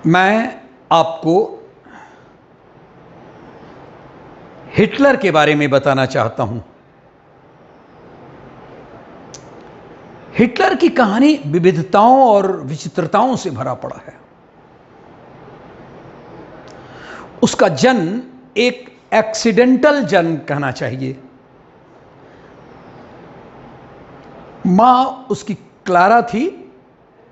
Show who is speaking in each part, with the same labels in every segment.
Speaker 1: मैं आपको हिटलर के बारे में बताना चाहता हूं। हिटलर की कहानी विविधताओं और विचित्रताओं से भरा पड़ा है। उसका जन्म एक एक्सीडेंटल जन्म कहना चाहिए। मां उसकी क्लारा थी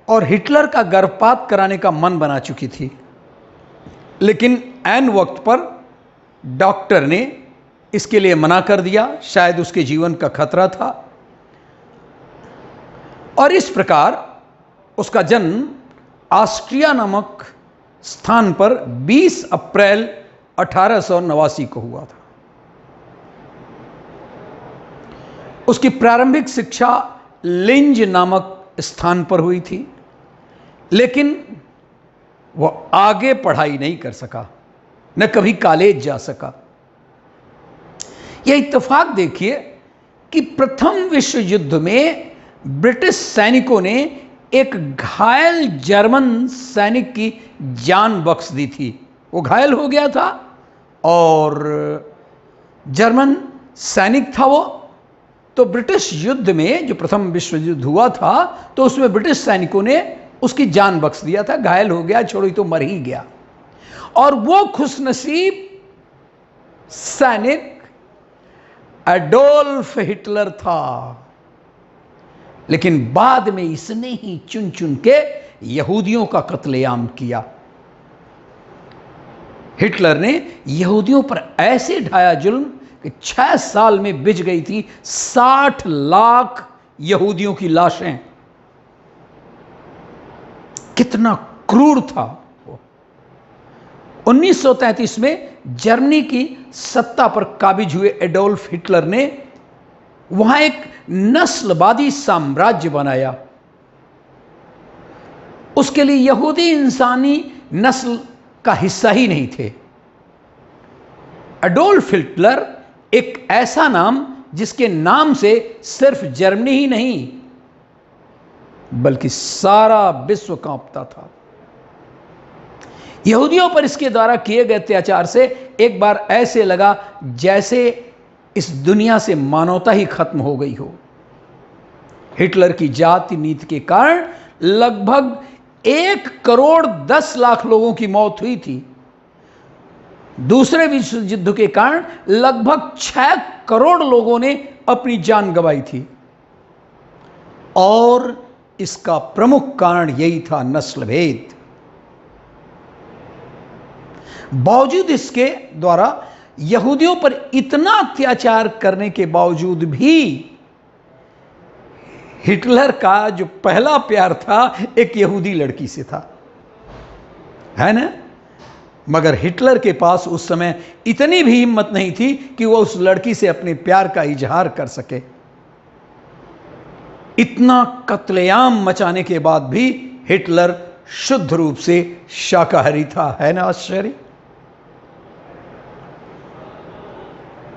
Speaker 1: और हिटलर का गर्भपात कराने का मन बना चुकी थी, लेकिन ऐन वक्त पर डॉक्टर ने इसके लिए मना कर दिया। शायद उसके जीवन का खतरा था और इस प्रकार उसका जन्म ऑस्ट्रिया नामक स्थान पर 20 अप्रैल 1889 को हुआ था। उसकी प्रारंभिक शिक्षा लिंज नामक स्थान पर हुई थी, लेकिन वह आगे पढ़ाई नहीं कर सका, न कभी कॉलेज जा सका। यह इत्तेफाक देखिए कि प्रथम विश्व युद्ध में ब्रिटिश सैनिकों ने एक घायल जर्मन सैनिक की जान बख्श दी थी। वो घायल हो गया था और जर्मन सैनिक था वो। तो ब्रिटिश युद्ध में, जो प्रथम विश्व युद्ध हुआ था, तो उसमें ब्रिटिश सैनिकों ने उसकी जान बख्श दिया था। घायल हो गया, छोड़ो तो मर ही गया। और वो खुशनसीब सैनिक एडोल्फ हिटलर था। लेकिन बाद में इसने ही चुन चुन के यहूदियों का कत्लेआम किया। हिटलर ने यहूदियों पर ऐसे ढाया जुल्म कि 6 साल में बिछ गई थी 60 लाख यहूदियों की लाशें। कितना क्रूर था वो। 1933 में जर्मनी की सत्ता पर काबिज हुए एडोल्फ हिटलर ने वहां एक नस्लवादी साम्राज्य बनाया। उसके लिए यहूदी इंसानी नस्ल का हिस्सा ही नहीं थे। एडोल्फ हिटलर एक ऐसा नाम जिसके नाम से सिर्फ जर्मनी ही नहीं बल्कि सारा विश्व कांपता था। यहूदियों पर इसके द्वारा किए गए अत्याचार से एक बार ऐसे लगा जैसे इस दुनिया से मानवता ही खत्म हो गई हो। हिटलर की जाति नीति के कारण लगभग 1 करोड़ 10 लाख लोगों की मौत हुई थी। दूसरे विश्व युद्ध के कारण लगभग 6 करोड़ लोगों ने अपनी जान गंवाई थी और इसका प्रमुख कारण यही था नस्लभेद। बावजूद इसके द्वारा यहूदियों पर इतना अत्याचार करने के बावजूद भी हिटलर का जो पहला प्यार था एक यहूदी लड़की से था, है ना। मगर हिटलर के पास उस समय इतनी भी हिम्मत नहीं थी कि वह उस लड़की से अपने प्यार का इजहार कर सके। इतना कत्लेआम मचाने के बाद भी हिटलर शुद्ध रूप से शाकाहारी था, है ना। आश्चर्य।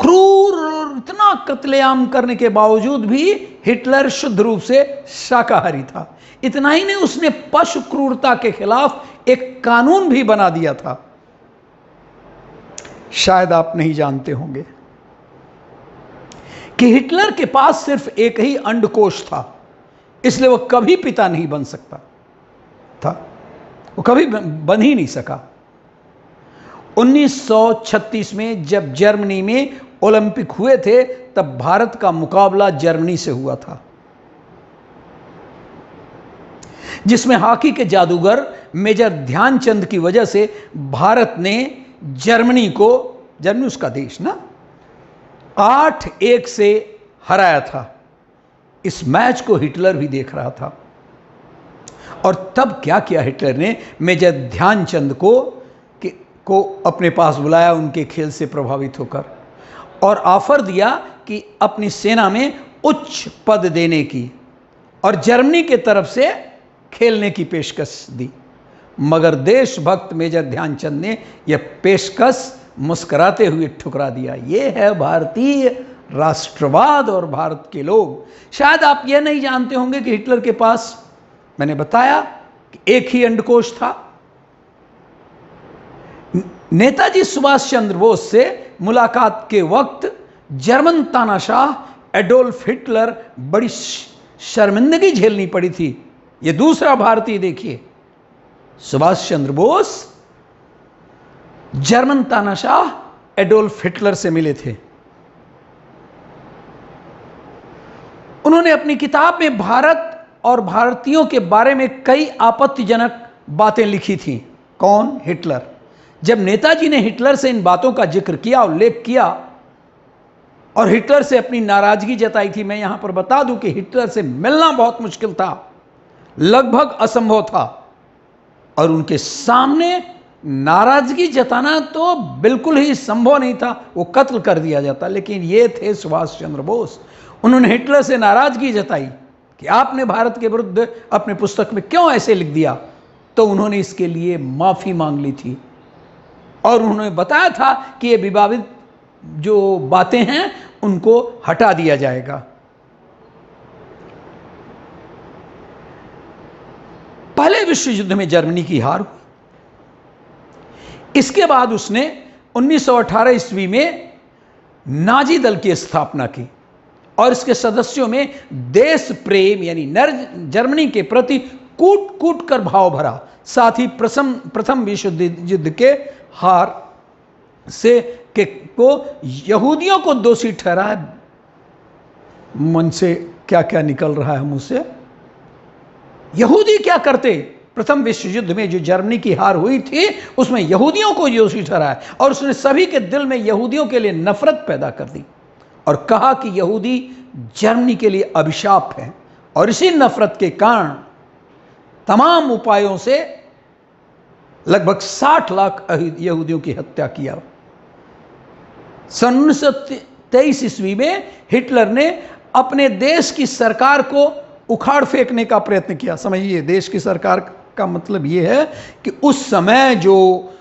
Speaker 1: क्रूर और इतना कत्लेआम करने के बावजूद भी हिटलर शुद्ध रूप से शाकाहारी था। इतना ही नहीं, उसने पशु क्रूरता के खिलाफ एक कानून भी बना दिया था। शायद आप नहीं जानते होंगे कि हिटलर के पास सिर्फ एक ही अंडकोश था, इसलिए वह कभी पिता नहीं बन सकता था। वो कभी बन ही नहीं सका। 1936 में जब जर्मनी में ओलंपिक हुए थे, तब भारत का मुकाबला जर्मनी से हुआ था, जिसमें हॉकी के जादूगर मेजर ध्यानचंद की वजह से भारत ने जर्मनी उसका देश ना 8-1 से हराया था। इस मैच को हिटलर भी देख रहा था और तब क्या किया हिटलर ने, मेजर ध्यानचंद को अपने पास बुलाया उनके खेल से प्रभावित होकर और ऑफर दिया कि अपनी सेना में उच्च पद देने की और जर्मनी के तरफ से खेलने की पेशकश दी। मगर देशभक्त मेजर ध्यानचंद ने यह पेशकश मुस्कुराते हुए ठुकरा दिया। यह है भारतीय राष्ट्रवाद और भारत के लोग। शायद आप यह नहीं जानते होंगे कि हिटलर के पास, मैंने बताया कि एक ही अंडकोश था, नेताजी सुभाष चंद्र बोस से मुलाकात के वक्त जर्मन तानाशाह एडोल्फ हिटलर बड़ी शर्मिंदगी झेलनी पड़ी थी। यह दूसरा भारतीय देखिए, सुभाष चंद्र बोस जर्मन तानाशाह एडोल्फ हिटलर से मिले थे। उन्होंने अपनी किताब में भारत और भारतीयों के बारे में कई आपत्तिजनक बातें लिखी थी। कौन? हिटलर। जब नेताजी ने हिटलर से इन बातों का जिक्र किया, उल्लेख किया और हिटलर से अपनी नाराजगी जताई थी, मैं यहां पर बता दूं कि हिटलर से मिलना बहुत मुश्किल था, लगभग असंभव था, और उनके सामने नाराजगी जताना तो बिल्कुल ही संभव नहीं था, वो कत्ल कर दिया जाता। लेकिन ये थे सुभाष चंद्र बोस। उन्होंने हिटलर से नाराजगी जताई कि आपने भारत के विरुद्ध अपने पुस्तक में क्यों ऐसे लिख दिया, तो उन्होंने इसके लिए माफी मांग ली थी और उन्होंने बताया था कि ये विवादित जो बातें हैं उनको हटा दिया जाएगा। पहले विश्व युद्ध में जर्मनी की हार हुई। इसके बाद उसने 1918 ईस्वी में नाजी दल की स्थापना की और इसके सदस्यों में देश प्रेम यानी जर्मनी के प्रति कूट कूट कर भाव भरा। साथ ही प्रथम विश्व युद्ध के हार से को यहूदियों को दोषी ठहराया। मन से क्या क्या निकल रहा है मुंह से। यहूदी क्या करते? प्रथम विश्व युद्ध में जो जर्मनी की हार हुई थी उसमें यहूदियों को दोषी ठहराया और उसने सभी के दिल में यहूदियों के लिए नफरत पैदा कर दी और कहा कि यहूदी जर्मनी के लिए अभिशाप है, और इसी नफरत के कारण तमाम उपायों से लगभग 60 लाख यहूदियों की हत्या किया। सन 1923 ईस्वी में हिटलर ने अपने देश की सरकार को उखाड़ फेंकने का प्रयत्न किया। समझिए, देश की सरकार का मतलब यह है कि उस समय जो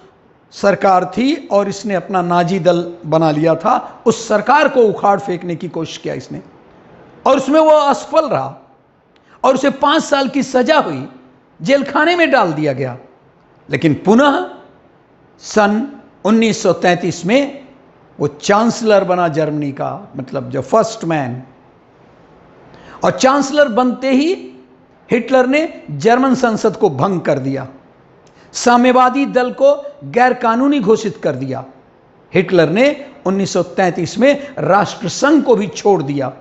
Speaker 1: सरकार थी और इसने अपना नाजी दल बना लिया था, उस सरकार को उखाड़ फेंकने की कोशिश किया इसने, और उसमें वो असफल रहा और उसे 5 साल की सजा हुई, जेल खाने में डाल दिया गया। लेकिन पुनः सन 1933 में वो चांसलर बना जर्मनी का, मतलब जो फर्स्ट मैन, और चांसलर बनते ही हिटलर ने जर्मन संसद को भंग कर दिया, साम्यवादी दल को गैरकानूनी घोषित कर दिया। हिटलर ने 1933 में राष्ट्रसंघ को भी छोड़ दिया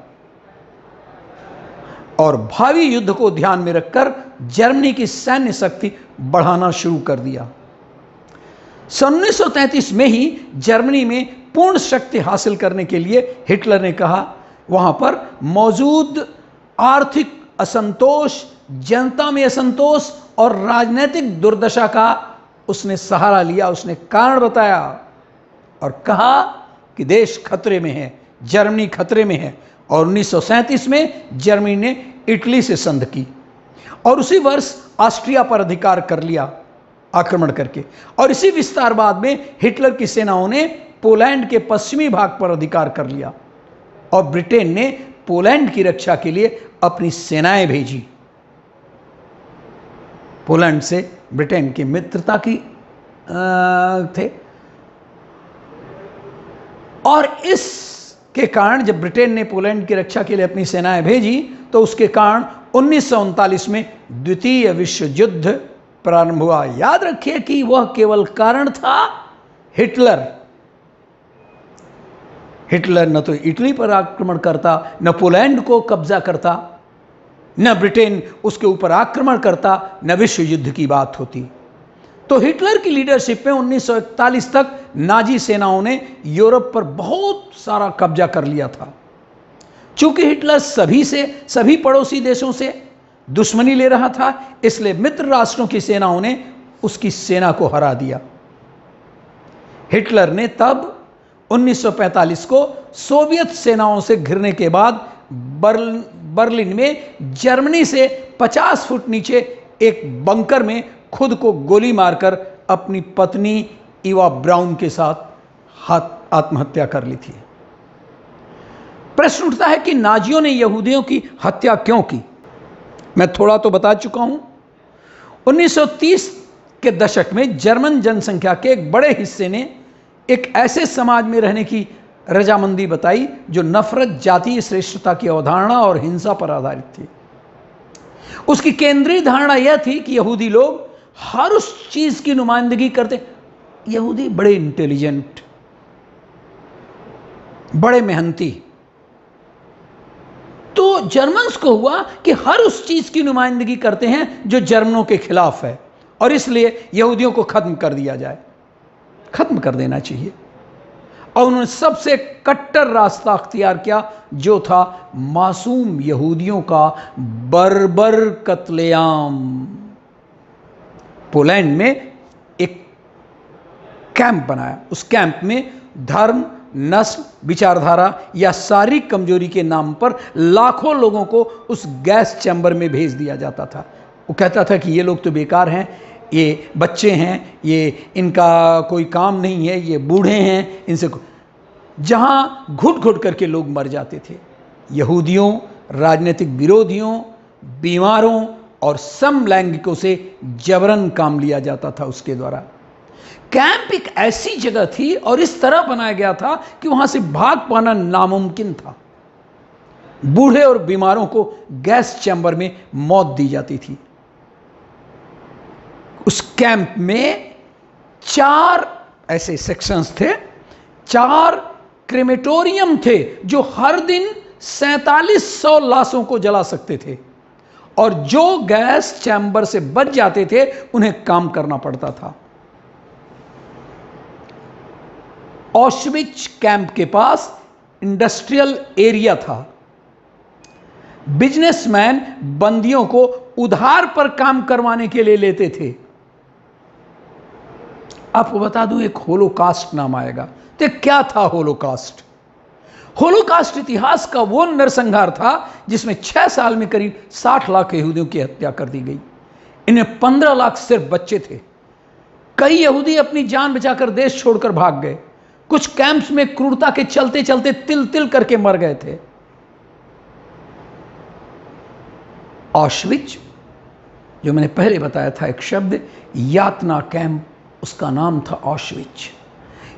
Speaker 1: और भावी युद्ध को ध्यान में रखकर जर्मनी की सैन्य शक्ति बढ़ाना शुरू कर दिया। सन 1933 में ही जर्मनी में पूर्ण शक्ति हासिल करने के लिए हिटलर ने कहा, वहां पर मौजूद आर्थिक असंतोष, जनता में असंतोष और राजनीतिक दुर्दशा का उसने सहारा लिया। उसने कारण बताया और कहा कि देश खतरे में है, जर्मनी खतरे में है। और 1937 में जर्मनी ने इटली से संधि की और उसी वर्ष ऑस्ट्रिया पर अधिकार कर लिया आक्रमण करके, और इसी विस्तारवाद में हिटलर की सेनाओं ने पोलैंड के पश्चिमी भाग पर अधिकार कर लिया और ब्रिटेन ने पोलैंड की रक्षा के लिए अपनी सेनाएं भेजी। पोलैंड से ब्रिटेन की मित्रता की थे, और इसके कारण जब ब्रिटेन ने पोलैंड की रक्षा के लिए अपनी सेनाएं भेजी तो उसके कारण 1939 में द्वितीय विश्व युद्ध प्रारंभ हुआ। याद रखिए कि वह केवल कारण था हिटलर न तो इटली पर आक्रमण करता, न पोलैंड को कब्जा करता, न ब्रिटेन उसके ऊपर आक्रमण करता, न विश्व युद्ध की बात होती। तो हिटलर की लीडरशिप में 1941 तक नाजी सेनाओं ने यूरोप पर बहुत सारा कब्जा कर लिया था। चूंकि हिटलर सभी पड़ोसी देशों से दुश्मनी ले रहा था, इसलिए मित्र राष्ट्रों की सेनाओं ने उसकी सेना को हरा दिया। हिटलर ने तब 1945 को सोवियत सेनाओं से घिरने के बाद बर्लिन में जर्मनी से 50 फुट नीचे एक बंकर में खुद को गोली मारकर अपनी पत्नी इवा ब्राउन के साथ आत्महत्या कर ली थी। प्रश्न उठता है कि नाजियों ने यहूदियों की हत्या क्यों की? मैं थोड़ा तो बता चुका हूं। 1930 के दशक में जर्मन जनसंख्या के एक बड़े हिस्से ने एक ऐसे समाज में रहने की रजामंदी बताई जो नफरत, जातीय श्रेष्ठता की अवधारणा और हिंसा पर आधारित थी। उसकी केंद्रीय धारणा यह थी कि यहूदी लोग हर उस चीज की नुमाइंदगी करते। यहूदी बड़े इंटेलिजेंट, बड़े मेहनती। तो जर्मन्स को हुआ कि हर उस चीज की नुमाइंदगी करते हैं जो जर्मनों के खिलाफ है, और इसलिए यहूदियों को खत्म कर दिया जाए, खत्म कर देना चाहिए। और उन्होंने सबसे कट्टर रास्ता अख्तियार किया, जो था मासूम यहूदियों का बर्बर कत्लेआम। पोलैंड में एक कैंप बनाया। उस कैंप में धर्म, नस्ल, विचारधारा या शारीरिक कमजोरी के नाम पर लाखों लोगों को उस गैस चैम्बर में भेज दिया जाता था। वो कहता था कि ये लोग तो बेकार हैं, ये बच्चे हैं, ये इनका कोई काम नहीं है, ये बूढ़े हैं, इनसे जहां घुट घुट करके लोग मर जाते थे। यहूदियों, राजनीतिक विरोधियों, बीमारों और समलैंगिकों से जबरन काम लिया जाता था उसके द्वारा। कैंप एक ऐसी जगह थी और इस तरह बनाया गया था कि वहां से भाग पाना नामुमकिन था। बूढ़े और बीमारों को गैस चैम्बर में मौत दी जाती थी। उस कैंप में 4 ऐसे सेक्शंस थे, 4 क्रेमेटोरियम थे जो हर दिन 4700 लाशों को जला सकते थे, और जो गैस चैम्बर से बच जाते थे उन्हें काम करना पड़ता था। ऑश्विच कैंप के पास इंडस्ट्रियल एरिया था। बिजनेसमैन बंदियों को उधार पर काम करवाने के लिए लेते थे। आपको बता दूं, एक होलोकास्ट नाम आएगा। तो क्या था होलोकास्ट? होलोकास्ट इतिहास का वो नरसंहार था जिसमें 6 साल में करीब 60 लाख यहूदियों की हत्या कर दी गई। इनमें 15 लाख सिर्फ बच्चे थे। कई यहूदी अपनी जान बचाकर देश छोड़कर भाग गए। कुछ कैंप्स में क्रूरता के चलते चलते तिल तिल करके मर गए थे। ऑश्विच, जो मैंने पहले बताया था एक शब्द, यातना कैंप, उसका नाम था ऑश्विच।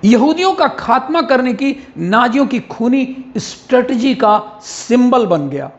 Speaker 1: यहूदियों का खात्मा करने की नाजियों की खूनी स्ट्रेटजी का सिंबल बन गया।